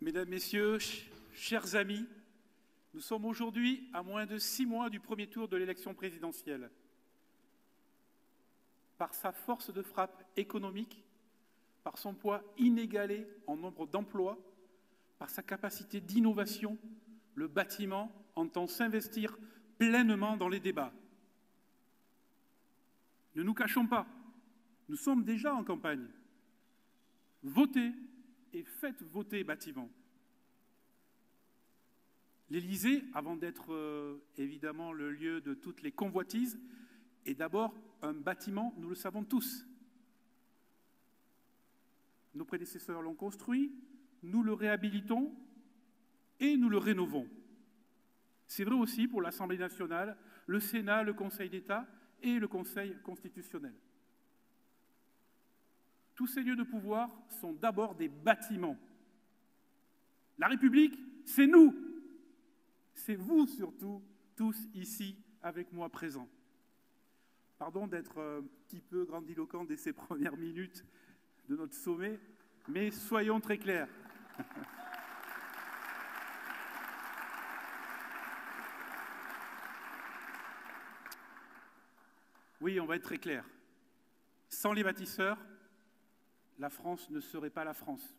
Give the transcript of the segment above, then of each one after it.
Mesdames, Messieurs, chers amis, nous sommes aujourd'hui à moins de 6 mois du premier tour de l'élection présidentielle. Par sa force de frappe économique, par son poids inégalé en nombre d'emplois, par sa capacité d'innovation, le bâtiment entend s'investir pleinement dans les débats. Ne nous cachons pas, nous sommes déjà en campagne. Votez et faites voter bâtiment. L'Élysée, avant d'être évidemment le lieu de toutes les convoitises, est d'abord un bâtiment, nous le savons tous. Nos prédécesseurs l'ont construit, nous le réhabilitons et nous le rénovons. C'est vrai aussi pour l'Assemblée nationale, le Sénat, le Conseil d'État et le Conseil constitutionnel. Tous ces lieux de pouvoir sont d'abord des bâtiments. La République, c'est nous. C'est vous surtout, tous ici avec moi présents. Pardon d'être un petit peu grandiloquent dès ces premières minutes de notre sommet, mais soyons très clairs. Oui, on va être très clair. Sans les bâtisseurs, la France ne serait pas la France.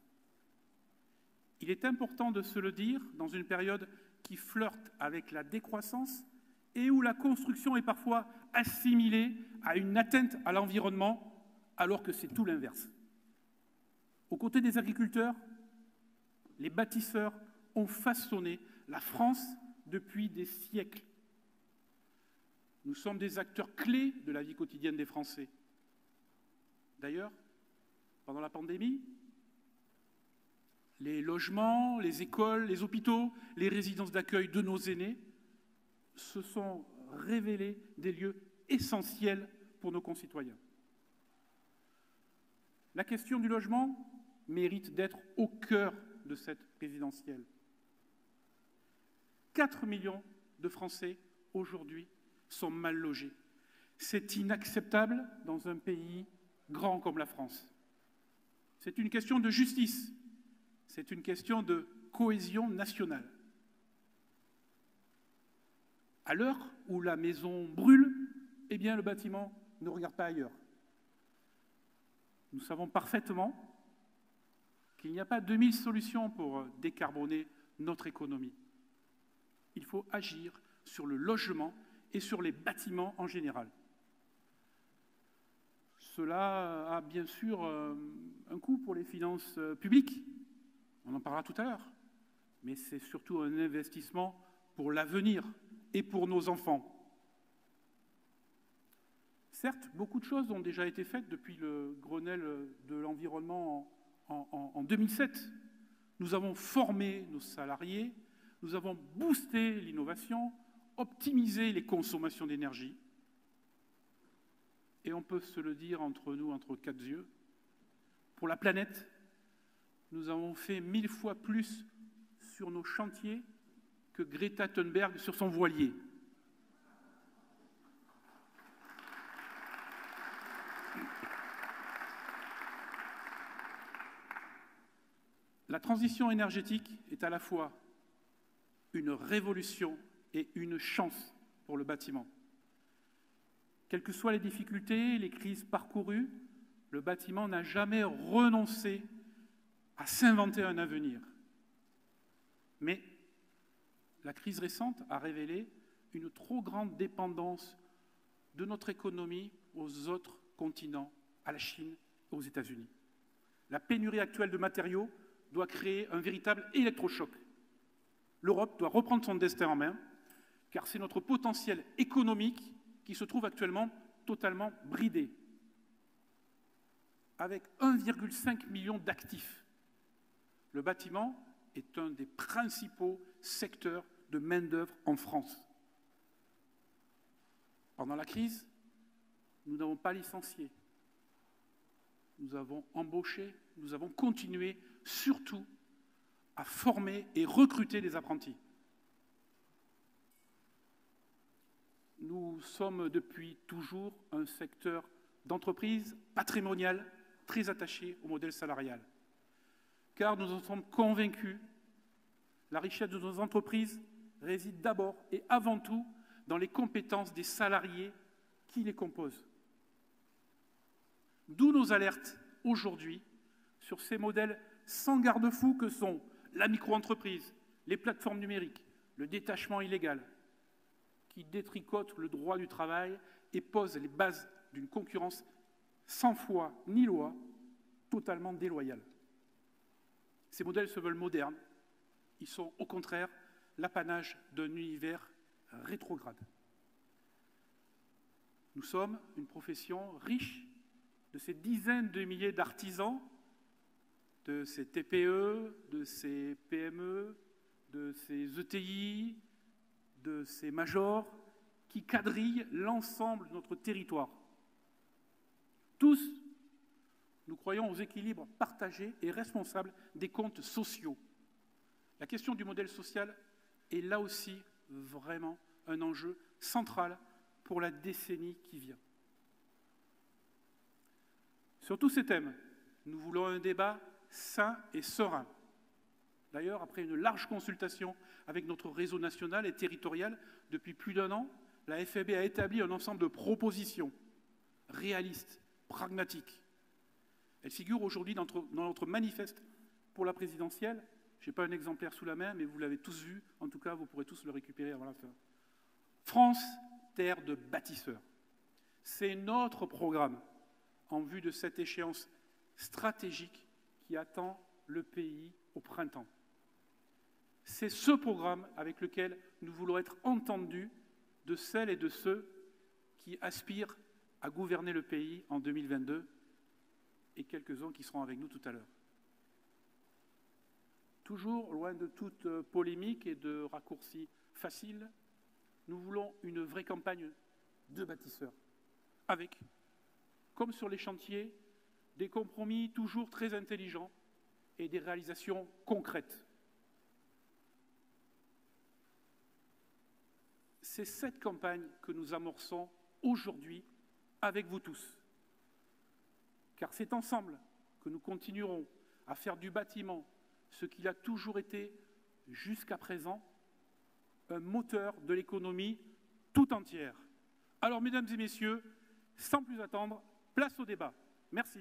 Il est important de se le dire dans une période qui flirte avec la décroissance et où la construction est parfois assimilée à une atteinte à l'environnement, alors que c'est tout l'inverse. Aux côtés des agriculteurs, les bâtisseurs ont façonné la France depuis des siècles. Nous sommes des acteurs clés de la vie quotidienne des Français. D'ailleurs, pendant la pandémie, les logements, les écoles, les hôpitaux, les résidences d'accueil de nos aînés se sont révélés des lieux essentiels pour nos concitoyens. La question du logement mérite d'être au cœur de cette présidentielle. 4 millions de Français, aujourd'hui, sont mal logés. C'est inacceptable dans un pays grand comme la France. C'est une question de justice. C'est une question de cohésion nationale. À l'heure où la maison brûle, eh bien le bâtiment ne regarde pas ailleurs. Nous savons parfaitement qu'il n'y a pas 2000 solutions pour décarboner notre économie. Il faut agir sur le logement et sur les bâtiments en général. Cela a bien sûr un coût pour les finances publiques. On en parlera tout à l'heure, mais c'est surtout un investissement pour l'avenir et pour nos enfants. Certes, beaucoup de choses ont déjà été faites depuis le Grenelle de l'environnement en 2007. Nous avons formé nos salariés, nous avons boosté l'innovation, optimisé les consommations d'énergie. Et on peut se le dire entre nous, entre quatre yeux, pour la planète, nous avons fait 1000 fois plus sur nos chantiers que Greta Thunberg sur son voilier. La transition énergétique est à la fois une révolution et une chance pour le bâtiment. Quelles que soient les difficultés, les crises parcourues, le bâtiment n'a jamais renoncé à s'inventer un avenir. Mais la crise récente a révélé une trop grande dépendance de notre économie aux autres continents, à la Chine et aux États-Unis. La pénurie actuelle de matériaux doit créer un véritable électrochoc. L'Europe doit reprendre son destin en main, car c'est notre potentiel économique qui se trouve actuellement totalement bridé. Avec 1,5 million d'actifs, le bâtiment est un des principaux secteurs de main-d'œuvre en France. Pendant la crise, nous n'avons pas licencié. Nous avons embauché, nous avons continué surtout à former et recruter des apprentis. Nous sommes depuis toujours un secteur d'entreprise patrimonial très attaché au modèle salarial. Car nous en sommes convaincus, La richesse de nos entreprises réside d'abord et avant tout dans les compétences des salariés qui les composent. D'où nos alertes aujourd'hui sur ces modèles sans garde-fou que sont la micro-entreprise, les plateformes numériques, le détachement illégal, qui détricotent le droit du travail et posent les bases d'une concurrence sans foi ni loi, totalement déloyale. Ces modèles se veulent modernes, ils sont au contraire l'apanage d'un univers rétrograde. Nous sommes une profession riche de ces dizaines de milliers d'artisans, de ces TPE, de ces PME, de ces ETI, de ces majors, qui quadrillent l'ensemble de notre territoire. Tous, nous croyons aux équilibres partagés et responsables des comptes sociaux. La question du modèle social est là aussi vraiment un enjeu central pour la décennie qui vient. Sur tous ces thèmes, nous voulons un débat sain et serein. D'ailleurs, après une large consultation avec notre réseau national et territorial, depuis plus d'1 an, la FEB a établi un ensemble de propositions réalistes, pragmatiques. Elles figurent aujourd'hui dans notre manifeste pour la présidentielle. Je n'ai pas un exemplaire sous la main, mais vous l'avez tous vu. En tout cas, vous pourrez tous le récupérer avant la fin. France, terre de bâtisseurs. C'est notre programme en vue de cette échéance stratégique qui attend le pays au printemps. C'est ce programme avec lequel nous voulons être entendus de celles et de ceux qui aspirent à gouverner le pays en 2022 et quelques-uns qui seront avec nous tout à l'heure. Toujours loin de toute polémique et de raccourcis faciles, nous voulons une vraie campagne de bâtisseurs, avec, comme sur les chantiers, des compromis toujours très intelligents et des réalisations concrètes. C'est cette campagne que nous amorçons aujourd'hui avec vous tous. Car c'est ensemble que nous continuerons à faire du bâtiment ce qu'il a toujours été jusqu'à présent, un moteur de l'économie tout entière. Alors, mesdames et messieurs, sans plus attendre, place au débat. Merci.